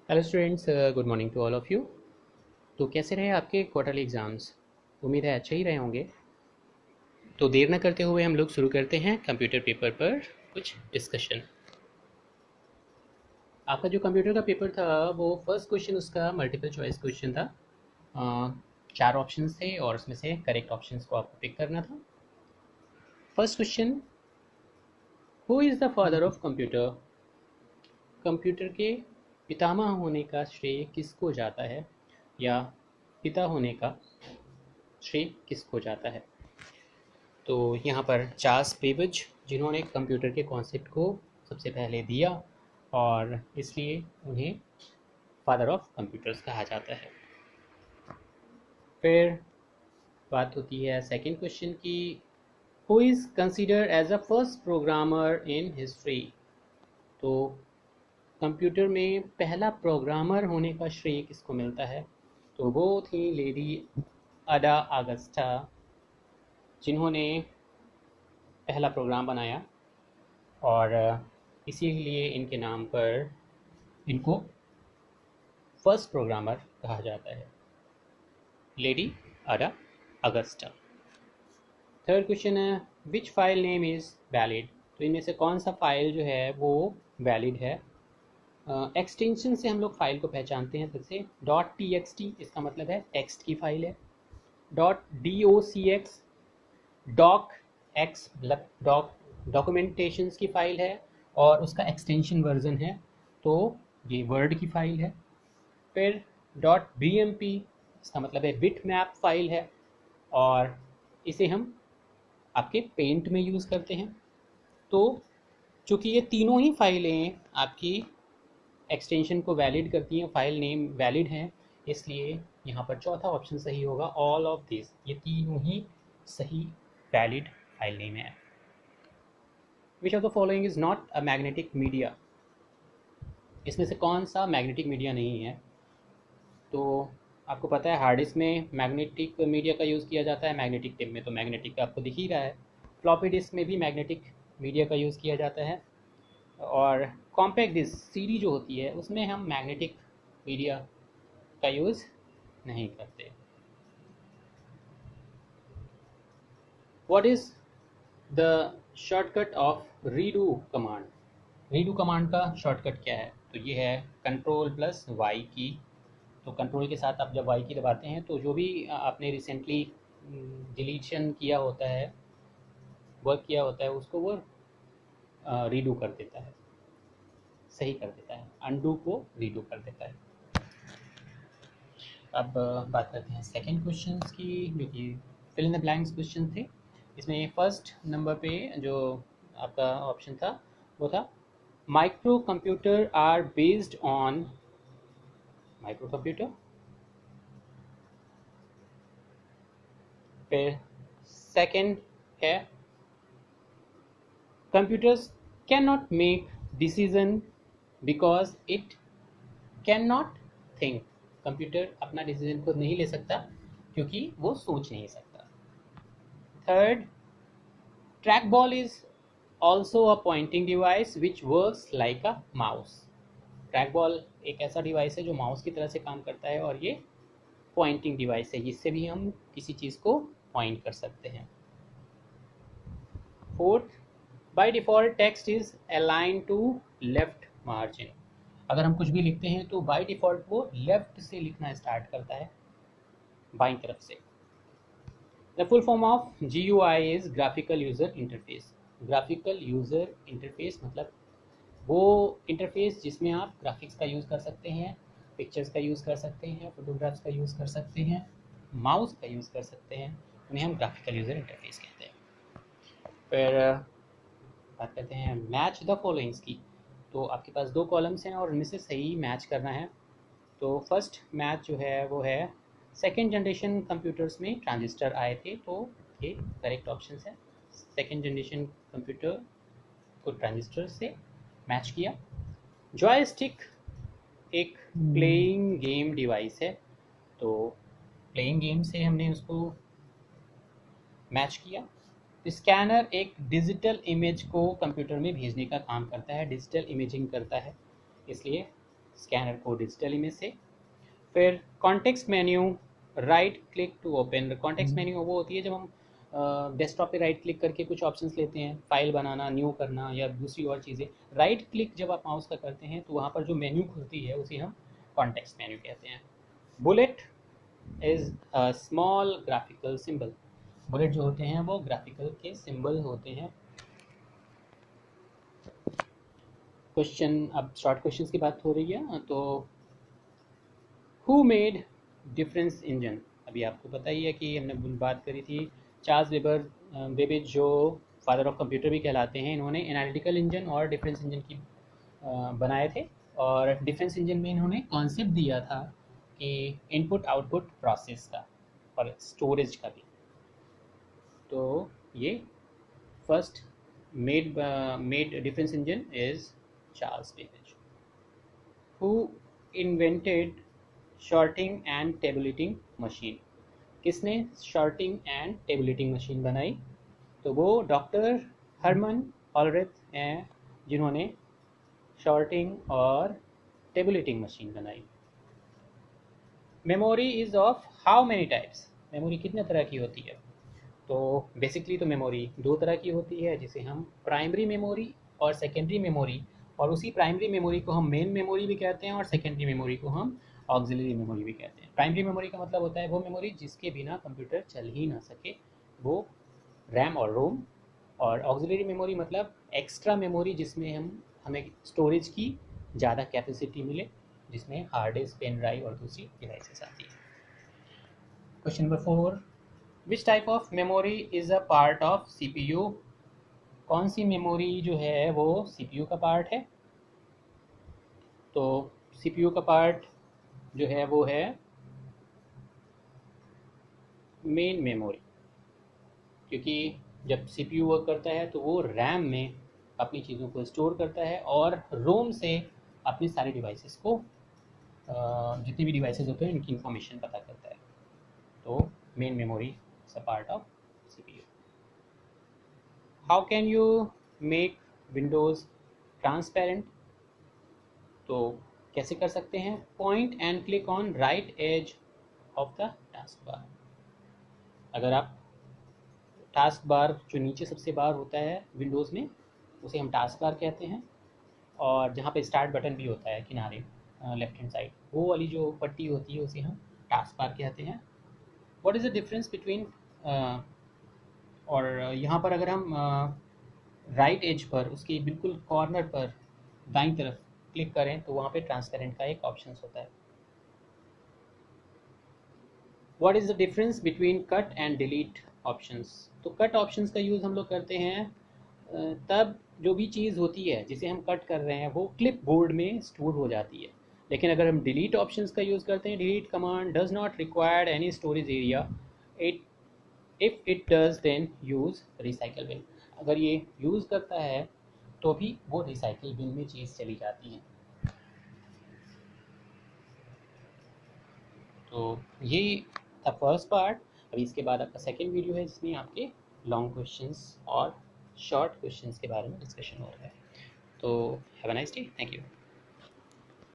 Hello students, good morning to all of you. तो कैसे रहे आपके क्वार्टरली एग्ज़ाम्स? उम्मीद है अच्छे ही रहे होंगे। तो देर न करते हुए हम लोग शुरू करते हैं कंप्यूटर पेपर पर कुछ डिस्कशन। आपका जो कंप्यूटर का पेपर था वो फर्स्ट क्वेश्चन उसका मल्टीपल चॉइस क्वेश्चन था। चार ऑप्शंस थे और उसमें से करेक्ट ऑप्शंस को आपको पिक करना था। First question, who is the father of computer? Computer के पितामह होने का श्रेय किसको जाता है, या पिता होने का श्रेय किसको जाता है? तो यहाँ पर चार्ल्स बेबेज, जिन्होंने कंप्यूटर के कॉन्सेप्ट को सबसे पहले दिया और इसलिए उन्हें फादर ऑफ कंप्यूटर्स कहा जाता है। फिर बात होती है सेकंड क्वेश्चन की, who is considered as a first programmer in history? तो कंप्यूटर में पहला प्रोग्रामर होने का श्रेय किसको मिलता है? तो वो थी लेडी अडा अगस्टा, जिन्होंने पहला प्रोग्राम बनाया और इसीलिए इनके नाम पर इनको फर्स्ट प्रोग्रामर कहा जाता है, लेडी अडा अगस्टा। थर्ड क्वेश्चन है, विच फाइल नेम इज़ वैलिड? तो इनमें से कौन सा फाइल जो है वो वैलिड है? एक्सटेंशन से हम लोग फाइल को पहचानते हैं। जैसे डॉट टी एक्स टी, इसका मतलब है टेक्स्ट की फाइल है। डॉट डी ओ सी एक्स, डॉक एक्स मतलब डॉक्यूमेंटेशंस की फाइल है और उसका एक्सटेंशन वर्जन है, तो ये वर्ड की फाइल है। फिर डॉट बी एम पी, इसका मतलब है बिट मैप फाइल है और इसे हम आपके पेंट में यूज़ करते हैं। तो चूँकि ये तीनों ही फाइलें आपकी एक्सटेंशन को वैलिड करती हैं, फाइल नेम वैलिड है, इसलिए यहाँ पर चौथा ऑप्शन सही होगा, ऑल ऑफ दिस। ये तीनों ही सही वैलिड फाइल नेम है। Which of the following is not a magnetic media? इसमें से कौन सा मैग्नेटिक मीडिया नहीं है? तो आपको पता है हार्ड डिस्क में मैग्नेटिक मीडिया का यूज़ किया जाता है, मैग्नेटिक टेप में तो मैग्नेटिक आपको दिख ही रहा है। फ्लॉपी डिस्क में भी मैग्नेटिक मीडिया का यूज़ किया जाता है और कॉम्पैक्ट डिस्क सीडी जो होती है उसमें हम मैग्नेटिक मीडिया का यूज़ नहीं करते। What is the shortcut of redo command? Redo command का शॉर्टकट क्या है? तो ये है कंट्रोल प्लस वाई की। तो कंट्रोल के साथ आप जब वाई की दबाते हैं तो जो भी आपने रिसेंटली डिलीशन किया होता है, वर्क किया होता है, उसको वो रीडू कर देता है, सही कर देता है, अनडू को रीडू कर देता है। अब बात करते हैं सेकंड क्वेश्चंस की, जो कि fill in the blanks question थे। इसमें फर्स्ट नंबर पे जो आपका ऑप्शन था वो था micro computer are based on micro computer. फिर सेकंड है computers can not make decision because it can not think. Computer अपना डिसीजन खुद नहीं ले सकता क्योंकि वो सोच नहीं सकता। Third, track ball is also a pointing device which works like a mouse. Track ball एक ऐसा डिवाइस है जो माउस की तरह से काम करता है और ये पॉइंटिंग डिवाइस है, जिससे भी हम किसी चीज़ को पॉइंट कर सकते हैं। Fourth, by default text is align to left margin. अगर हम कुछ भी लिखते हैं तो बाय डिफ़ॉल्ट वो लेफ्ट से लिखना स्टार्ट करता है, बाईं तरफ से। The full form of GUI is graphical user interface. Graphical user interface मतलब वो इंटरफेस जिसमें आप ग्राफिक्स का यूज़ कर सकते हैं, पिक्चर्स का यूज़ कर सकते हैं, फोटोग्राफ्स का यूज़ कर सकते हैं, माउस का यूज़ कर सकते हैं, उन्हें हम ग्राफिकल यूज़र इंटरफेस कहते हैं। फिर बात करते हैं मैच द फॉलोइंग्स की। तो आपके पास दो कॉलम्स हैं और उनमें से सही मैच करना है। तो फर्स्ट मैच जो है वो है सेकेंड जनरेशन कंप्यूटर्स में ट्रांजिस्टर आए थे, तो ये करेक्ट ऑप्शन है। सेकेंड जनरेशन कंप्यूटर को ट्रांजिस्टर से मैच किया। जॉयस्टिक एक प्लेइंग गेम डिवाइस है, तो प्लेइंग गेम से हमने उसको मैच किया। स्कैनर एक डिजिटल इमेज को कंप्यूटर में भेजने का काम करता है, डिजिटल इमेजिंग करता है, इसलिए स्कैनर को डिजिटल इमेज से। फिर context menu, right click to open. Context menu वो होती है जब हम डेस्कटॉप पे राइट क्लिक करके कुछ ऑप्शंस लेते हैं, फाइल बनाना, न्यू करना या दूसरी और चीज़ें। राइट क्लिक जब आप माउस का करते हैं तो वहाँ पर जो मेन्यू खुलती है उसे हम कॉन्टेक्स्ट मेन्यू कहते हैं। Bullet is a small graphical symbol. Bullet जो होते हैं वो ग्राफिकल के सिंबल होते हैं। क्वेश्चन, अब शॉर्ट क्वेश्चंस की बात हो रही है, तो हु मेड डिफरेंस इंजन। अभी आपको पता ही है कि हमने बात करी थी चार्ल्स बेबेज जो फादर ऑफ कंप्यूटर भी कहलाते हैं, इन्होंने एनालिटिकल इंजन और डिफरेंस इंजन की बनाए थे। और डिफरेंस इंजन में इन्होंने कॉन्सेप्ट दिया था कि इनपुट आउटपुट प्रोसेस का और स्टोरेज का भी। तो ये first made difference engine is Charles Babbage. Who invented sorting and tabulating machine. किसने शॉर्टिंग एंड टेबुलेटिंग मशीन बनाई? तो वो डॉक्टर हर्मन ऑलरेथ हैं, जिन्होंने शॉर्टिंग और टेबुलेटिंग मशीन बनाई। Memory is of how many types. Memory कितने तरह की होती है? तो बेसिकली तो मेमोरी दो तरह की होती है, जिसे हम प्राइमरी मेमोरी और सेकेंडरी मेमोरी, और उसी प्राइमरी मेमोरी को हम मेन मेमोरी भी कहते हैं और सेकेंडरी मेमोरी को हम ऑक्सिलरी मेमोरी भी कहते हैं। प्राइमरी मेमोरी का मतलब होता है वो मेमोरी जिसके बिना कंप्यूटर चल ही ना सके, वो रैम और रोम। और ऑक्सिलरी मेमोरी मतलब एक्स्ट्रा मेमोरी जिसमें हमें स्टोरेज की ज़्यादा कैपेसिटी मिले, जिसमें हार्ड डिस्क, पेन ड्राइव और दूसरी डिवाइसेस आती है। Question number 4, which type of memory is a part of CPU। कौन सी मेमोरी जो है वो CPU का पार्ट है? तो CPU का पार्ट जो है वो है मेन मेमोरी, क्योंकि जब CPU वर्क करता है तो वो रैम में अपनी चीज़ों को स्टोर करता है और रोम से अपने सारे डिवाइसेस को, जितने भी डिवाइसेस होते हैं इनकी इंफॉर्मेशन पता करता है। तो main memory is a part of CPU। How can you make Windows transparent. तो कैसे कर सकते हैं? Point and click on right edge of the task bar. अगर आप टास्क बार जो नीचे सबसे बार होता है विंडोज़ में, उसे हम टास्क बार कहते हैं। और जहाँ पे स्टार्ट बटन भी होता है किनारे लेफ्ट हैंड साइड, वो वाली जो पट्टी होती है उसे हम टास्क बार कहते हैं। What is the difference between, और यहाँ पर अगर हम राइट एज पर उसके बिल्कुल कॉर्नर पर दाईं तरफ क्लिक करें तो वहाँ पे ट्रांसपेरेंट का एक ऑप्शन होता है। What is the difference between cut and delete options. तो कट ऑप्शंस का यूज़ हम लोग करते हैं तब जो भी चीज़ होती है जिसे हम कट कर रहे हैं वो क्लिप बोर्ड में स्टोर हो जाती है। लेकिन अगर हम डिलीट ऑप्शंस का यूज़ करते हैं, delete command does not require any storage area, it if it does then use recycle bin. अगर ये यूज़ करता है तो भी वो रिसाइकल बिन में चीज़ चली जाती है। तो ये था फर्स्ट पार्ट। अभी इसके बाद आपका सेकेंड वीडियो है जिसमें आपके लॉन्ग क्वेश्चंस और शॉर्ट क्वेश्चंस के बारे में डिस्कशन हो रहा है। तो have a nice day, thank you.